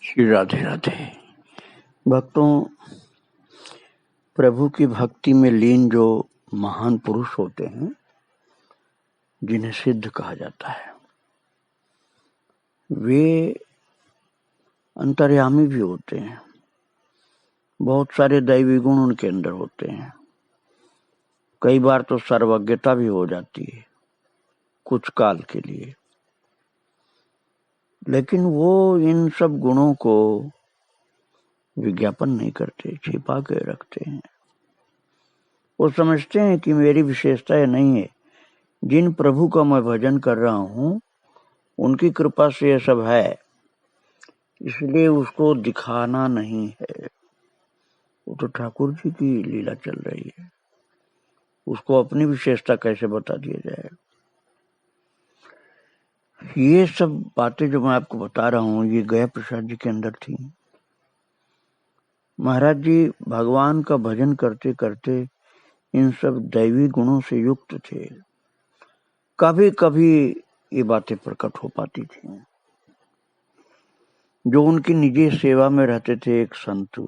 श्री राधे राधे। भक्तों, प्रभु की भक्ति में लीन जो महान पुरुष होते हैं, जिन्हें सिद्ध कहा जाता है, वे अंतर्यामी भी होते हैं। बहुत सारे दैवी गुण उनके अंदर होते हैं। कई बार तो सर्वज्ञता भी हो जाती है कुछ काल के लिए, लेकिन वो इन सब गुणों को विज्ञापन नहीं करते, छिपा के रखते हैं। वो समझते हैं कि मेरी विशेषता ये नहीं है, जिन प्रभु का मैं भजन कर रहा हूँ उनकी कृपा से ये सब है, इसलिए उसको दिखाना नहीं है। वो तो ठाकुर जी की लीला चल रही है, उसको अपनी विशेषता कैसे बता दिया जाए। ये सब बातें जो मैं आपको बता रहा हूँ, ये गया प्रसाद जी के अंदर थी। महाराज जी भगवान का भजन करते करते इन सब दैवी गुणों से युक्त थे। कभी कभी ये बातें प्रकट हो पाती थी। जो उनकी निजी सेवा में रहते थे, एक संत,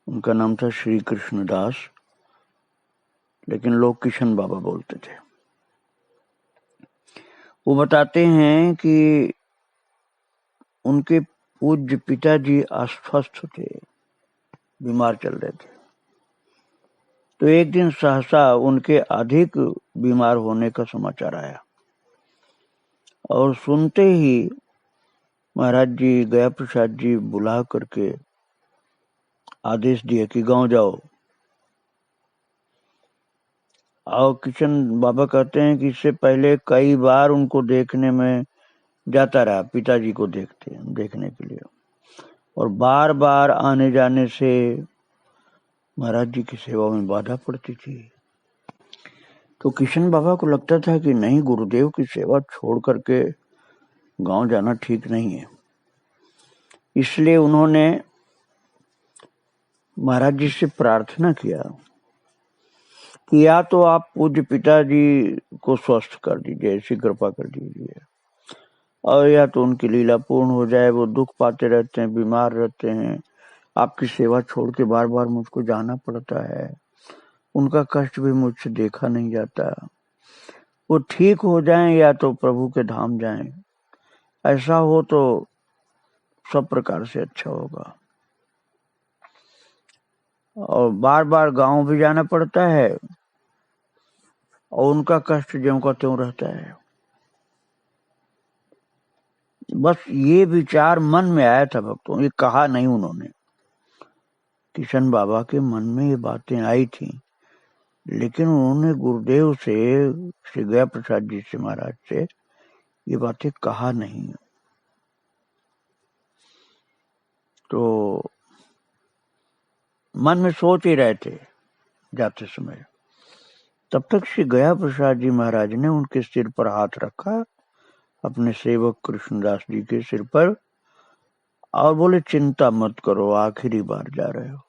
उनका नाम था श्री कृष्णदास, लेकिन लोग किशन बाबा बोलते थे। वो बताते हैं कि उनके पूज्य पिताजी अस्वस्थ थे, बीमार चल रहे थे। तो एक दिन सहसा उनके अधिक बीमार होने का समाचार आया, और सुनते ही महाराज जी गया प्रसाद जी बुला करके आदेश दिए कि गांव जाओ। और किशन बाबा कहते हैं कि इससे पहले कई बार उनको देखने में जाता रहा, पिताजी को देखने के लिए, और बार बार आने जाने से महाराज जी की सेवा में बाधा पड़ती थी। तो किशन बाबा को लगता था कि नहीं, गुरुदेव की सेवा छोड़ करके गांव जाना ठीक नहीं है। इसलिए उन्होंने महाराज जी से प्रार्थना किया कि या तो आप पूज्य पिताजी को स्वस्थ कर दीजिए, ऐसी कृपा कर दीजिए, और या तो उनकी लीला पूर्ण हो जाए। वो दुख पाते रहते हैं, बीमार रहते हैं, आपकी सेवा छोड़ के बार बार मुझको जाना पड़ता है, उनका कष्ट भी मुझसे देखा नहीं जाता। वो ठीक हो जाएं या तो प्रभु के धाम जाएं, ऐसा हो तो सब प्रकार से अच्छा होगा। और बार बार गांव भी जाना पड़ता है, और उनका कष्ट ज्यों का त्यों रहता है। बस ये विचार मन में आया था भक्तों, ये कहा नहीं उन्होंने। किशन बाबा के मन में ये बातें आई थी, लेकिन उन्होंने गुरुदेव से, श्री गया प्रसाद जी से, महाराज से ये बातें कहा नहीं। तो मन में सोच ही रहे थे जाते समय। तब तक श्री गया प्रसाद जी महाराज ने उनके सिर पर हाथ रखा, अपने सेवक कृष्णदास जी के सिर पर, और बोले चिंता मत करो, आखिरी बार जा रहे हो,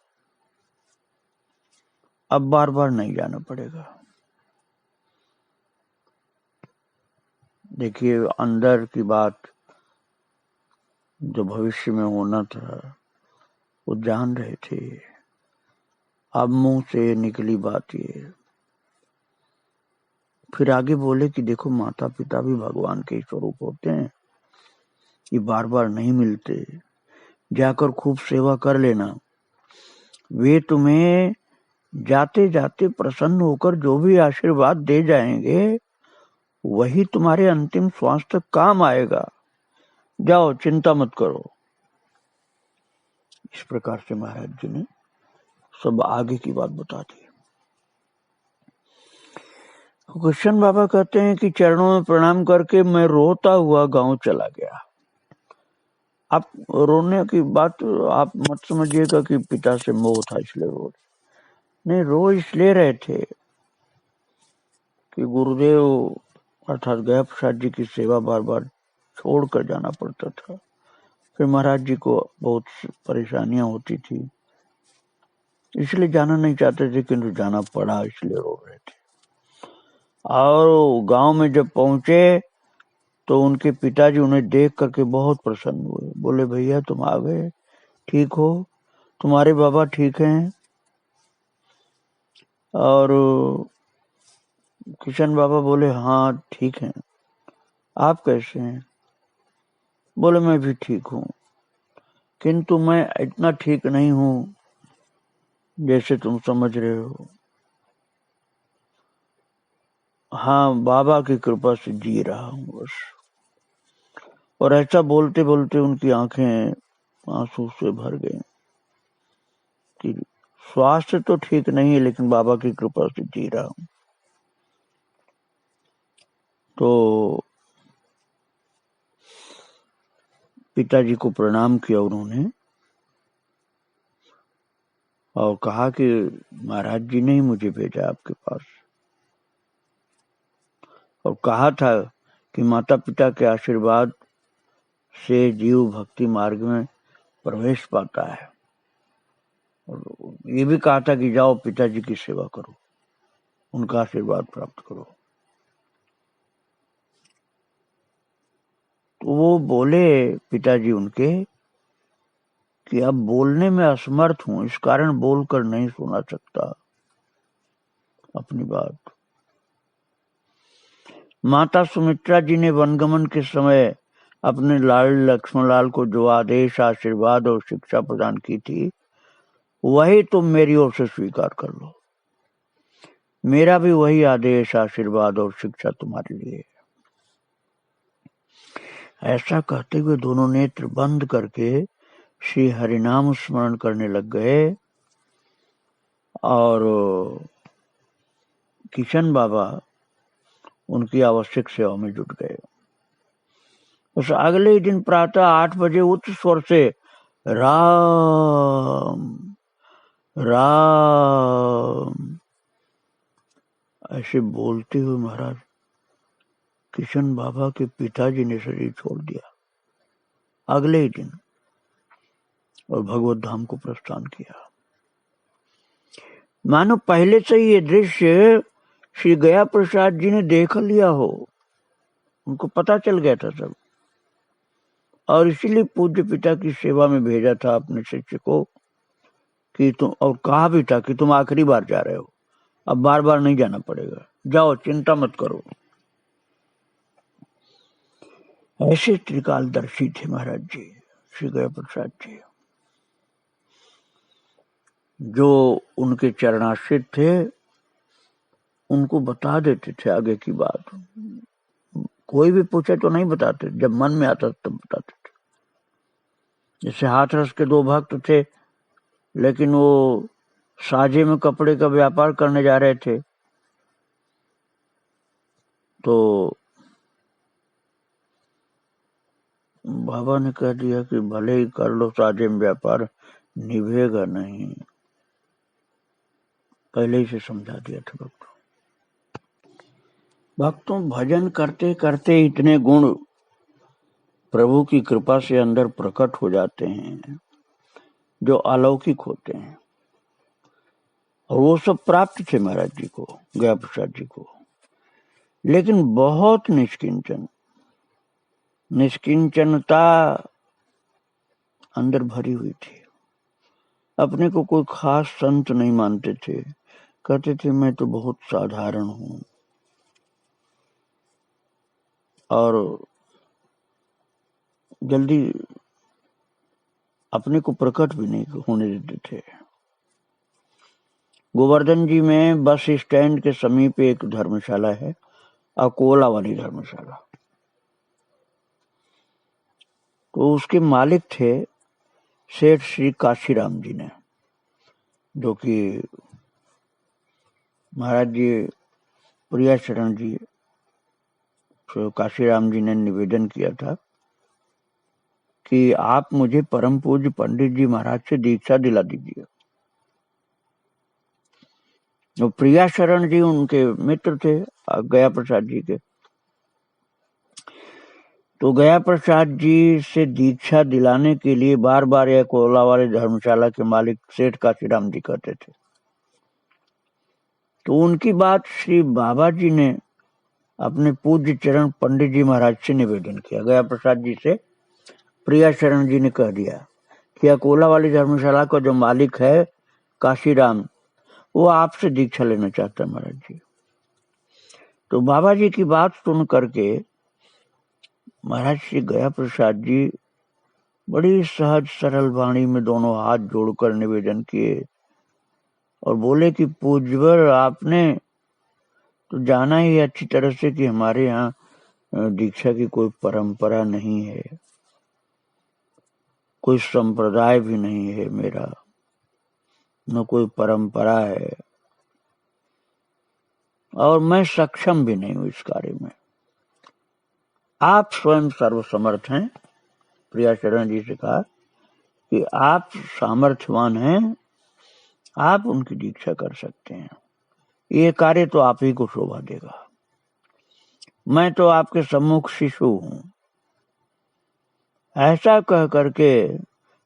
अब बार बार नहीं जाना पड़ेगा। देखिए, अंदर की बात जो भविष्य में होना था वो जान रहे थे, अब मुंह से निकली बात ये। फिर आगे बोले कि देखो, माता पिता भी भगवान के स्वरूप होते हैं, ये बार बार नहीं मिलते, जाकर खूब सेवा कर लेना। वे तुम्हें जाते जाते प्रसन्न होकर जो भी आशीर्वाद दे जाएंगे, वही तुम्हारे अंतिम श्वास तक काम आएगा। जाओ, चिंता मत करो। इस प्रकार से महाराज जी ने सब आगे की बात बता दी। कृष्ण बाबा कहते हैं कि चरणों में प्रणाम करके मैं रोता हुआ गांव चला गया। आप रोने की बात आप मत समझिएगा कि पिता से मोह था इसलिए रो, नहीं, रो इसलिए रहे थे कि गुरुदेव अर्थात गया प्रसाद जी की सेवा बार बार छोड़ कर जाना पड़ता था। फिर महाराज जी को बहुत परेशानियां होती थी, इसलिए जाना नहीं चाहते थे, किंतु जाना पड़ा, इसलिए रो रहे थे। और गांव में जब पहुंचे तो उनके पिताजी उन्हें देख करके बहुत प्रसन्न हुए। बोले, भैया तुम आ गए, ठीक हो, तुम्हारे बाबा ठीक हैं? और किशन बाबा बोले, हाँ ठीक हैं। आप कैसे हैं? बोले, मैं भी ठीक हूँ, किंतु मैं इतना ठीक नहीं हूँ जैसे तुम समझ रहे हो। हाँ, बाबा की कृपा से जी रहा हूँ बस। और ऐसा बोलते बोलते उनकी आंखें आंसू से भर गई कि स्वास्थ्य तो ठीक नहीं है, लेकिन बाबा की कृपा से जी रहा हूँ। तो पिताजी को प्रणाम किया उन्होंने और कहा कि महाराज जी ने ही मुझे भेजा आपके पास, और कहा था कि माता पिता के आशीर्वाद से जीव भक्ति मार्ग में प्रवेश पाता है। और ये भी कहा था कि जाओ पिताजी की सेवा करो, उनका आशीर्वाद प्राप्त करो। तो वो बोले पिताजी उनके कि अब बोलने में असमर्थ हूं, इस कारण बोलकर नहीं सुना सकता अपनी बात। माता सुमित्रा जी ने वनगमन के समय अपने लाल लक्ष्मणलाल को जो आदेश, आशीर्वाद और शिक्षा प्रदान की थी, वही तुम मेरी ओर से स्वीकार कर लो। मेरा भी वही आदेश, आशीर्वाद और शिक्षा तुम्हारे लिए। ऐसा कहते हुए दोनों नेत्र बंद करके श्री हरिनाम स्मरण करने लग गए और किशन बाबा उनकी आवश्यक सेवा में जुट गए। उस अगले ही दिन प्रातः 8 बजे उच्च स्वर से राम राम ऐसे बोलते हुए महाराज किशन बाबा के पिताजी ने शरीर छोड़ दिया अगले ही दिन और भगवत धाम को प्रस्थान किया। मानो पहले से ही ये दृश्य श्री गया प्रसाद जी ने देख लिया हो, उनको पता चल गया था सब, और इसीलिए पूज्य पिता की सेवा में भेजा था अपने शिष्य को कि तुम, और कहा भी था कि तुम आखिरी बार जा रहे हो, अब बार बार नहीं जाना पड़ेगा, जाओ चिंता मत करो। ऐसे त्रिकालदर्शी थे महाराज जी श्री गया प्रसाद जी, जो उनके चरणाश्रित थे उनको बता देते थे आगे की बात। कोई भी पूछे तो नहीं बताते, जब मन में आता तब बताते थे। जैसे हाथरस के 2 भक्त थे, लेकिन वो साजे में कपड़े का व्यापार करने जा रहे थे, तो बाबा ने कह दिया कि भले ही कर लो साजे में व्यापार, निभेगा नहीं, पहले ही से समझा दिया था भक्तों। भजन करते करते इतने गुण प्रभु की कृपा से अंदर प्रकट हो जाते हैं जो अलौकिक होते हैं, और वो सब प्राप्त थे महाराज जी को, गया प्रसाद जी को। लेकिन बहुत निष्किंचनता अंदर भरी हुई थी। अपने को कोई खास संत नहीं मानते थे, कहते थे मैं तो बहुत साधारण हूं, और जल्दी अपने को प्रकट भी नहीं होने देते थे। गोवर्धन जी में बस स्टैंड के समीप एक धर्मशाला है, अकोला वाली धर्मशाला। तो उसके मालिक थे सेठ श्री काशीराम जी ने, जो कि महाराज जी प्रिया शरण जी, तो काशीराम जी ने निवेदन किया था कि आप मुझे परम पूज्य पंडित जी महाराज से दीक्षा दिला दीजिए। तो प्रिया शरण जी उनके मित्र थे गया प्रसाद जी के। तो गया प्रसाद जी से दीक्षा दिलाने के लिए बार बार यह कोला वाले धर्मशाला के मालिक सेठ काशीराम जी कहते थे। तो उनकी बात श्री बाबा जी ने अपने पूज्य चरण पंडित जी महाराज से निवेदन किया। गया प्रसाद जी से प्रिया शरण जी ने कह दिया कि अकोला वाली धर्मशाला का जो मालिक है काशीराम, वो आपसे दीक्षा लेना चाहता है महाराज जी। तो बाबा जी की बात सुन करके महाराज श्री गया प्रसाद जी बड़ी सहज सरल वाणी में दोनों हाथ जोड़कर निवेदन किए और बोले कि पूज्यवर, आपने तो जाना ही अच्छी तरह से कि हमारे यहाँ दीक्षा की कोई परंपरा नहीं है, कोई संप्रदाय भी नहीं है मेरा, न कोई परंपरा है, और मैं सक्षम भी नहीं हूं इस कार्य में। आप स्वयं सर्वसमर्थ हैं। प्रिया शरण जी से कहा कि आप सामर्थ्यवान हैं, आप उनकी दीक्षा कर सकते हैं, ये कार्य तो आप ही को शोभा देगा। मैं तो आपके सम्मुख शिशु हूं। ऐसा कह करके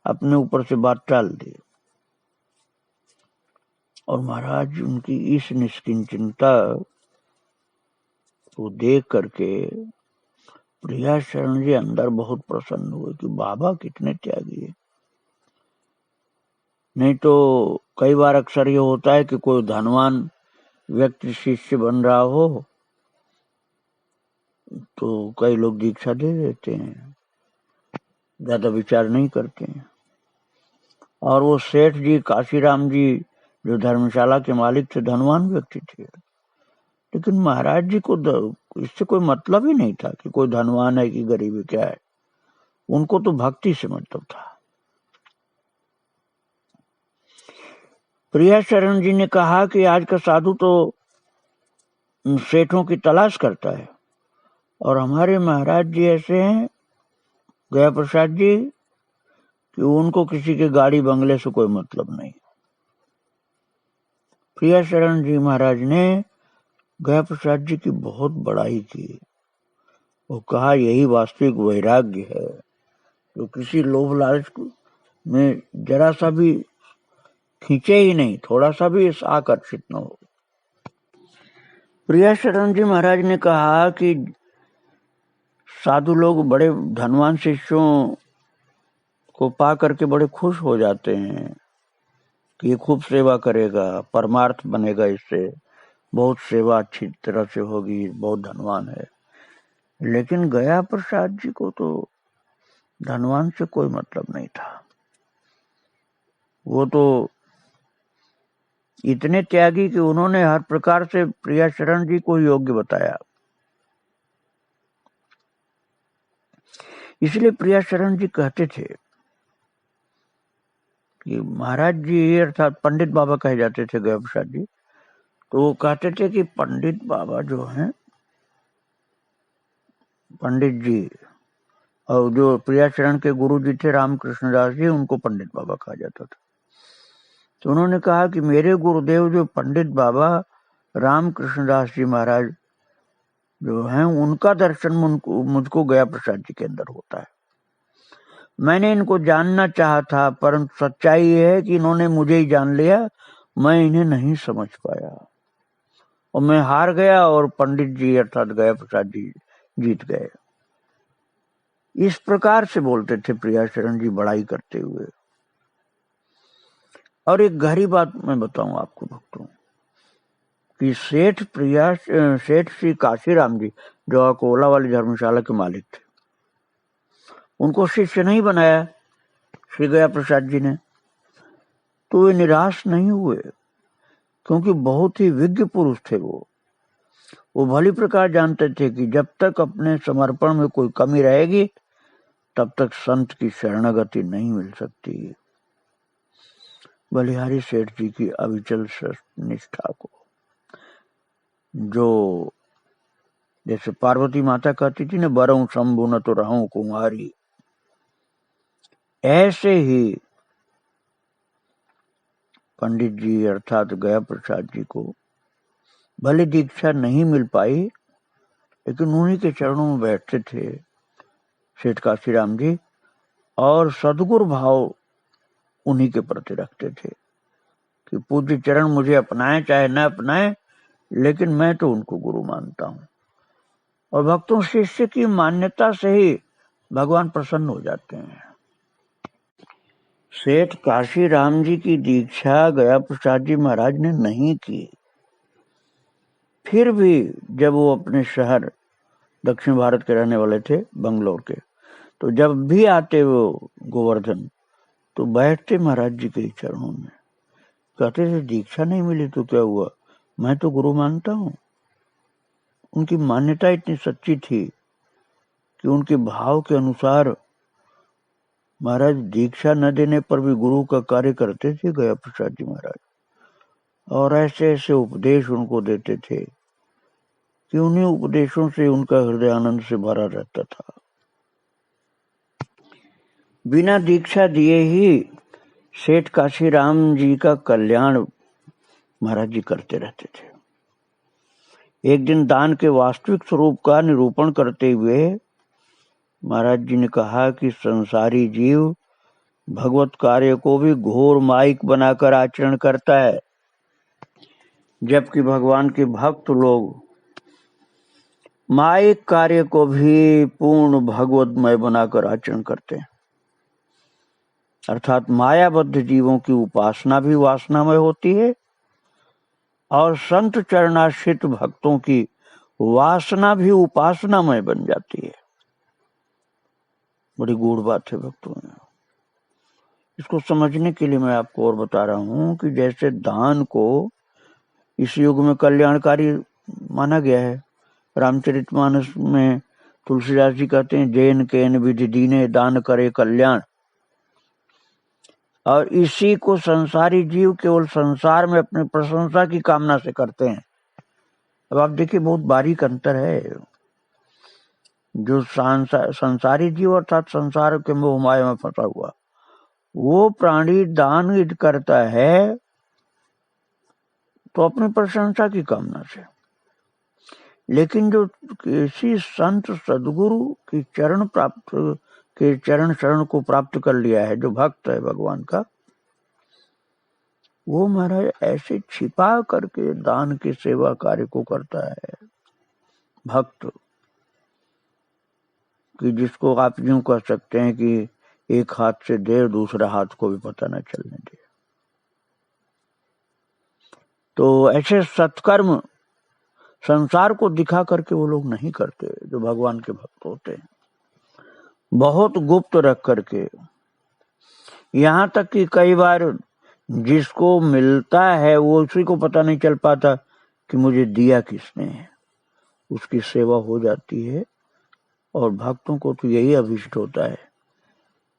अपने ऊपर से बात टाल दी। और महाराज उनकी इस निष्किंचनता को देख करके प्रिया शरण जी अंदर बहुत प्रसन्न हुए कि बाबा कितने त्यागी है। नहीं तो कई बार अक्सर ये होता है कि कोई धनवान व्यक्ति शिष्य बन रहा हो तो कई लोग दीक्षा दे देते हैं, ज्यादा विचार नहीं करते हैं। और वो सेठ जी काशीराम जी जो धर्मशाला के मालिक थे, धनवान व्यक्ति थे, लेकिन महाराज जी को इससे कोई मतलब ही नहीं था कि कोई धनवान है कि गरीब है, क्या है। उनको तो भक्ति से मतलब था। प्रिया शरण जी ने कहा कि आज का साधु तो सेठों की तलाश करता है, और हमारे महाराज जी ऐसे हैं गया प्रसाद जी कि उनको किसी के गाड़ी बंगले से कोई मतलब नहीं। प्रिया शरण जी महाराज ने गया प्रसाद जी की बहुत बड़ाई की। वो कहा यही वास्तविक वैराग्य है, जो किसी लोभ लालच में जरा सा भी खींचे ही नहीं, थोड़ा सा भी आकर्षित न हो। प्रिया शरण जी महाराज ने कहा कि साधु लोग बड़े धनवान शिष्यों को पा करके बड़े खुश हो जाते हैं कि ये खूब सेवा करेगा, परमार्थ बनेगा, इससे बहुत सेवा अच्छी तरह से होगी, बहुत धनवान है। लेकिन गया प्रसाद जी को तो धनवान से कोई मतलब नहीं था। वो तो इतने त्यागी कि उन्होंने हर प्रकार से प्रिया शरण जी को योग्य बताया। इसलिए प्रिया शरण जी कहते थे कि महाराज जी, अर्थात पंडित बाबा कहे जाते थे गया प्रसाद जी, तो वो कहते थे कि पंडित बाबा जो हैं, पंडित जी, और जो प्रिया शरण के गुरु जी थे रामकृष्ण दास जी, उनको पंडित बाबा कहा जाता था। तो उन्होंने कहा कि मेरे गुरुदेव जो पंडित बाबा रामकृष्ण दास जी महाराज जो हैं, उनका दर्शन मुझको गया प्रसाद जी के अंदर होता है। मैंने इनको जानना चाहा था, परंतु सच्चाई ये है कि इन्होंने मुझे ही जान लिया, मैं इन्हें नहीं समझ पाया और मैं हार गया और पंडित जी अर्थात गया प्रसाद जी जीत गए। इस प्रकार से बोलते थे प्रिया शरण जी बड़ाई करते हुए। और एक गहरी बात मैं बताऊं आपको भक्तों कि सेठ श्री काशीराम जी जो अकोला वाली धर्मशाला के मालिक थे, उनको शिष्य नहीं बनाया श्री गया प्रसाद जी ने। तो वे निराश नहीं हुए, क्योंकि बहुत ही विज्ञ पुरुष थे। वो भली प्रकार जानते थे कि जब तक अपने समर्पण में कोई कमी रहेगी तब तक संत की शरणागति नहीं मिल सकती। बलिहारी सेठ जी की अविचल निष्ठा को, जो जैसे पार्वती माता कहती थी न, बरऊं शंभु न तो रहूं कुमारी, ऐसे ही पंडित जी अर्थात गया प्रसाद जी को भले दीक्षा नहीं मिल पाई, लेकिन उन्हीं के चरणों में बैठते थे सेठ काशीराम जी, और सदगुरु भाव उन्हीं के प्रति रखते थे कि पूज्य चरण मुझे अपनाए चाहे न अपनाए, लेकिन मैं तो उनको गुरु मानता हूं। और भक्तों शिष्य की मान्यता से ही भगवान प्रसन्न हो जाते हैं। सेठ काशी राम जी की दीक्षा गया प्रसाद जी महाराज ने नहीं की। फिर भी जब वो अपने शहर, दक्षिण भारत के रहने वाले थे, बंगलोर के, तो जब भी आते वो गोवर्धन, तो बैठते महाराज जी के चरणों में, कहते थे दीक्षा नहीं मिली तो क्या हुआ, मैं तो गुरु मानता हूँ। उनकी मान्यता इतनी सच्ची थी कि उनके भाव के अनुसार महाराज दीक्षा न देने पर भी गुरु का कार्य करते थे गया प्रसाद जी महाराज, और ऐसे ऐसे उपदेश उनको देते थे कि उन्हीं उपदेशों से उनका हृदय आनंद से भरा रहता था। बिना दीक्षा दिए ही सेठ काशी राम जी का कल्याण महाराज जी करते रहते थे। एक दिन दान के वास्तविक स्वरूप का निरूपण करते हुए महाराज जी ने कहा कि संसारी जीव भगवत कार्य को भी घोर माइक बनाकर आचरण करता है, जबकि भगवान के भक्त लोग माइक कार्य को भी पूर्ण भगवतमय बनाकर आचरण करते हैं। अर्थात मायाबद्ध जीवों की उपासना भी वासनामय होती है और संत चरणाश्रित भक्तों की वासना भी उपासनामय बन जाती है। बड़ी गूढ़ बात है भक्तों में। इसको समझने के लिए मैं आपको और बता रहा हूं कि जैसे दान को इस युग में कल्याणकारी माना गया है। रामचरितमानस में तुलसीदास जी कहते हैं, जैन केन विधि दीने दान करे कल्याण। और इसी को संसारी जीव केवल संसार में अपनी प्रशंसा की कामना से करते हैं। अब आप देखिए, बहुत बारीक अंतर है। जो संसारी जीव अर्थात संसार के मोह माया में फंसा हुआ, वो प्राणी दान यदि करता है तो अपनी प्रशंसा की कामना से, लेकिन जो किसी संत सदगुरु की चरण शरण को प्राप्त कर लिया है, जो भक्त है भगवान का, वो महाराज ऐसे छिपा करके दान की सेवा कार्य को करता है भक्त, कि जिसको आप यूं कह सकते हैं कि एक हाथ से दे, दूसरा हाथ को भी पता न चलने दे। तो ऐसे सत्कर्म संसार को दिखा करके वो लोग नहीं करते जो भगवान के भक्त होते हैं, बहुत गुप्त रख करके। यहाँ तक कि कई बार जिसको मिलता है वो उसी को पता नहीं चल पाता कि मुझे दिया किसने है, उसकी सेवा हो जाती है। और भक्तों को तो यही अभिष्ट होता है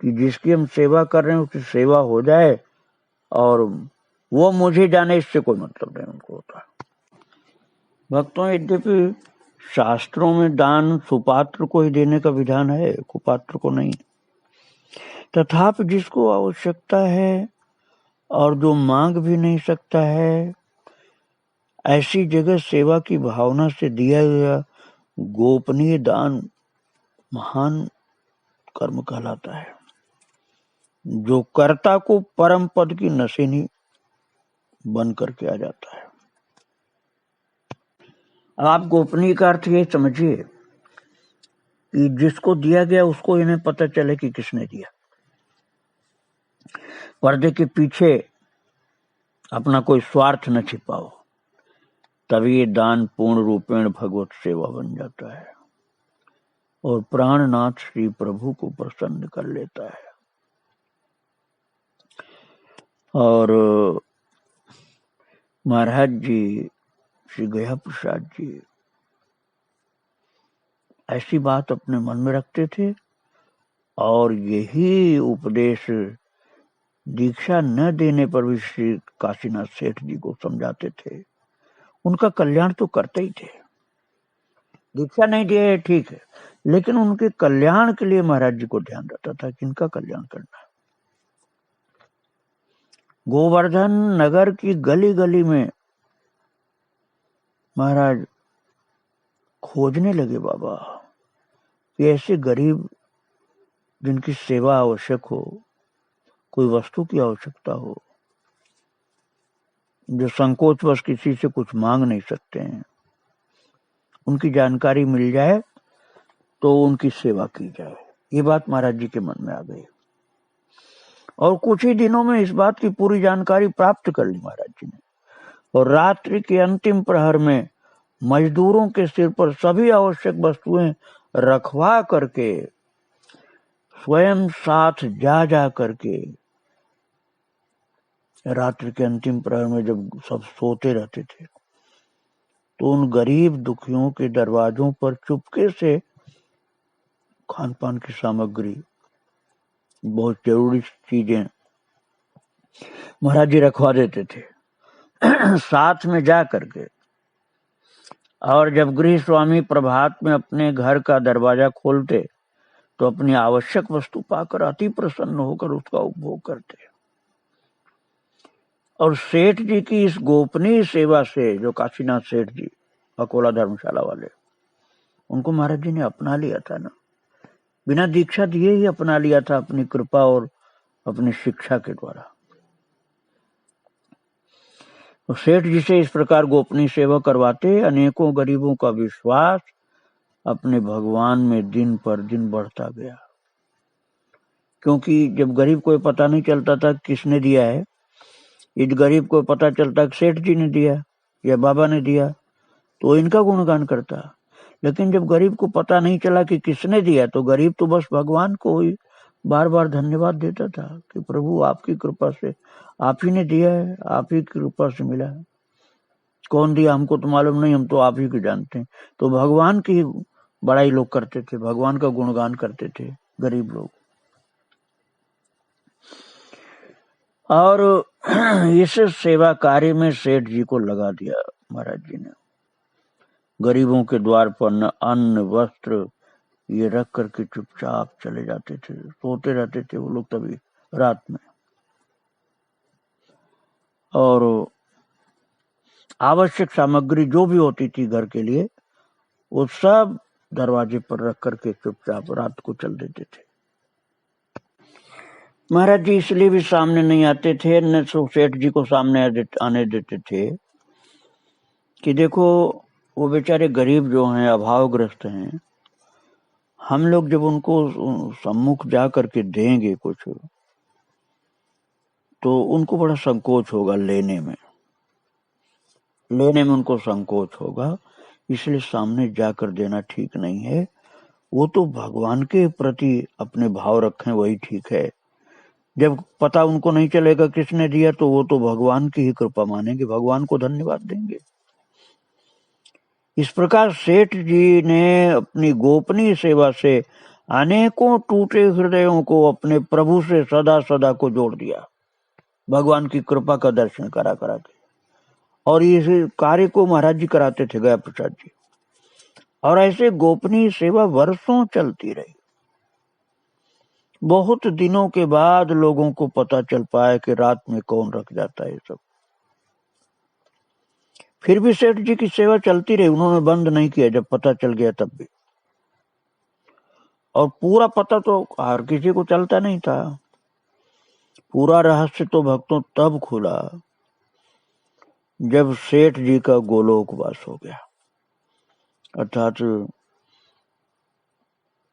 कि जिसकी हम सेवा कर रहे हैं उसकी सेवा हो जाए, और वो मुझे जाने इससे कोई मतलब नहीं उनको होता। भक्तों, यद्यपि शास्त्रों में दान सुपात्र को ही देने का विधान है, कुपात्र को नहीं, तथापि जिसको आवश्यकता है और जो मांग भी नहीं सकता है, ऐसी जगह सेवा की भावना से दिया गया गोपनीय दान महान कर्म कहलाता है, जो कर्ता को परम पद की नशीनी बन करके आ जाता है। अब आप गोपनीय का अर्थ ये समझिए कि जिसको दिया गया उसको इन्हें पता चले कि किसने दिया, पर्दे के पीछे अपना कोई स्वार्थ न छिपाओ, तभी ये दान पूर्ण रूपेण भगवत सेवा बन जाता है और प्राणनाथ श्री प्रभु को प्रसन्न कर लेता है। और महाराज जी, श्री गया प्रसाद जी ऐसी बात अपने मन में रखते थे और यही उपदेश दीक्षा न देने पर भी श्री काशीनाथ सेठ जी को समझाते थे। उनका कल्याण तो करते ही थे, दीक्षा नहीं दिए ठीक है, लेकिन उनके कल्याण के लिए महाराज जी को ध्यान रहता था कि इनका कल्याण करना है। गोवर्धन नगर की गली गली में महाराज खोजने लगे बाबा कि ऐसे गरीब जिनकी सेवा आवश्यक हो, कोई वस्तु की आवश्यकता हो, जो संकोचवश किसी से कुछ मांग नहीं सकते हैं, उनकी जानकारी मिल जाए तो उनकी सेवा की जाए। ये बात महाराज जी के मन में आ गई और कुछ ही दिनों में इस बात की पूरी जानकारी प्राप्त कर ली महाराज जी ने। और रात्रि के अंतिम प्रहर में मजदूरों के सिर पर सभी आवश्यक वस्तुएं रखवा करके स्वयं साथ जा करके रात्रि के अंतिम प्रहर में जब सब सोते रहते थे तो उन गरीब दुखियों के दरवाजों पर चुपके से खान पान की सामग्री, बहुत जरूरी चीजें महाराज जी रखवा देते थे साथ में जा करके। और जब गृह स्वामी प्रभात में अपने घर का दरवाजा खोलते तो अपनी आवश्यक वस्तु पाकर अति प्रसन्न होकर उसका उपभोग करते। और सेठ जी की इस गोपनीय सेवा से, जो काशीनाथ सेठ जी अकोला धर्मशाला वाले, उनको महाराज जी ने अपना लिया था ना, बिना दीक्षा दिए ही अपना लिया था अपनी कृपा और अपनी शिक्षा के द्वारा। तो सेठ जी से इस प्रकार गोपनीय सेवा करवाते अनेकों गरीबों का विश्वास अपने भगवान में दिन पर दिन बढ़ता गया। क्योंकि जब गरीब को पता नहीं चलता था किसने दिया है, इस गरीब को पता चलता कि सेठ जी ने दिया या बाबा ने दिया तो इनका गुणगान करता। लेकिन जब गरीब को पता नहीं चला कि किसने दिया तो गरीब तो बस भगवान को ही बार बार धन्यवाद देता था कि प्रभु आपकी कृपा से, आप ही ने दिया है, आप ही की कृपा से मिला है, कौन दिया हमको तो मालूम नहीं, हम तो आप ही को जानते हैं। तो भगवान की बड़ाई लोग करते थे, भगवान का गुणगान करते थे गरीब लोग। और इस सेवा कार्य में सेठ जी को लगा दिया महाराज जी ने। गरीबों के द्वार पर न अन्न वस्त्र ये रख करके चुपचाप चले जाते थे, सोते रहते थे वो लोग तभी रात में। और आवश्यक सामग्री जो भी होती थी घर के लिए वो सब दरवाजे पर रख करके चुपचाप रात को चल देते थे। महाराज जी इसलिए भी सामने नहीं आते थे, न सेठ जी को सामने आने देते थे कि देखो वो बेचारे गरीब जो हैं, अभावग्रस्त हैं, हम लोग जब उनको सम्मुख जा करके देंगे कुछ तो उनको बड़ा संकोच होगा, लेने में उनको संकोच होगा, इसलिए सामने जाकर देना ठीक नहीं है। वो तो भगवान के प्रति अपने भाव रखें वही ठीक है। जब पता उनको नहीं चलेगा किसने दिया तो वो तो भगवान की ही कृपा मानेंगे, भगवान को धन्यवाद देंगे। इस प्रकार सेठ जी ने अपनी गोपनीय सेवा से अनेकों टूटे हृदयों को अपने प्रभु से सदा सदा को जोड़ दिया, भगवान की कृपा का दर्शन करा करा के। और इस कार्य को महाराज जी कराते थे, गया प्रसाद जी। और ऐसे गोपनीय सेवा वर्षों चलती रही। बहुत दिनों के बाद लोगों को पता चल पाया कि रात में कौन रख जाता है सब। फिर भी सेठ जी की सेवा चलती रही, उन्होंने बंद नहीं किया जब पता चल गया तब भी। और पूरा पता तो हर किसी को चलता नहीं था, पूरा रहस्य तो भक्तों तब खुला जब सेठ जी का गोलोकवास हो गया। अर्थात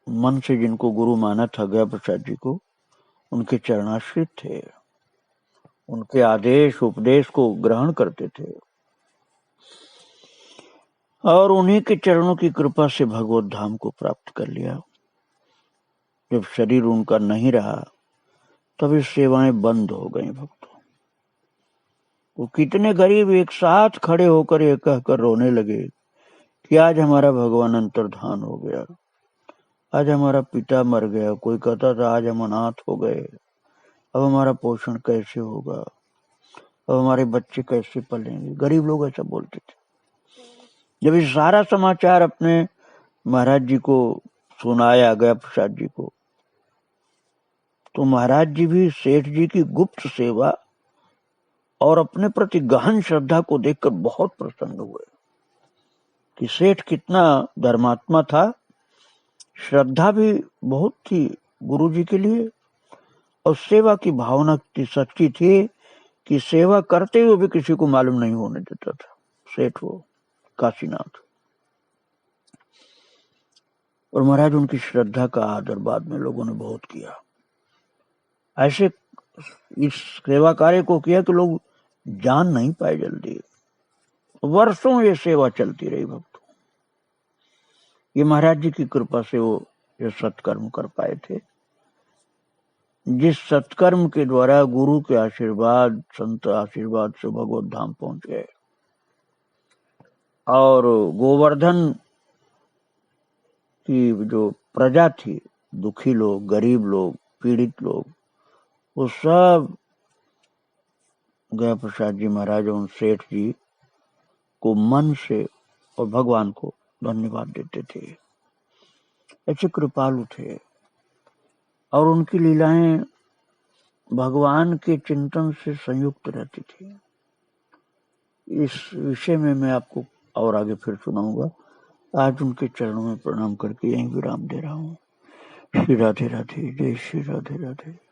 मन से जिनको गुरु माना था गया प्रसाद जी को, उनके चरणाश्रित थे, उनके आदेश उपदेश को ग्रहण करते थे और उन्हीं के चरणों की कृपा से भगवत धाम को प्राप्त कर लिया। जब शरीर उनका नहीं रहा तभी सेवाएं बंद हो गई भक्तों। वो कितने गरीब एक साथ खड़े होकर ये कहकर रोने लगे कि आज हमारा भगवान अंतर्धान हो गया, आज हमारा पिता मर गया। कोई कहता था आज हम अनाथ हो गए, अब हमारा पोषण कैसे होगा, अब हमारे बच्चे कैसे पलेंगे। गरीब लोग ऐसा बोलते थे। जब ये सारा समाचार अपने महाराज जी को सुनाया गया प्रसाद जी को, तो महाराज जी भी सेठ जी की गुप्त सेवा और अपने प्रति गहन श्रद्धा को देखकर बहुत प्रसन्न हुए कि सेठ कितना धर्मात्मा था, श्रद्धा भी बहुत थी गुरु जी के लिए और सेवा की भावना इतनी सच्ची थी कि सेवा करते हुए भी किसी को मालूम नहीं होने देता था सेठ वो काशीनाथ। और महाराज उनकी श्रद्धा का आदर बाद में लोगों ने बहुत किया। ऐसे इस सेवा कार्य को किया कि लोग जान नहीं पाए जल्दी, वर्षों ये सेवा चलती रही भक्तों। ये महाराज जी की कृपा से वो ये सत्कर्म कर पाए थे, जिस सत्कर्म के द्वारा गुरु के आशीर्वाद, संत आशीर्वाद से भगवत धाम पहुंच गए। और गोवर्धन की जो प्रजा थी, दुखी लोग, गरीब लोग, पीड़ित लोग, वो सब गया प्रसाद जी महाराज उन सेठ जी को मन से और भगवान को धन्यवाद देते थे। ऐसे कृपालु थे और उनकी लीलाएं भगवान के चिंतन से संयुक्त रहती थी। इस विषय में मैं आपको और आगे फिर सुनाऊंगा। आज उनके चरणों में प्रणाम करके यहीं विराम दे रहा हूँ। श्री राधे राधे, जय श्री राधे राधे।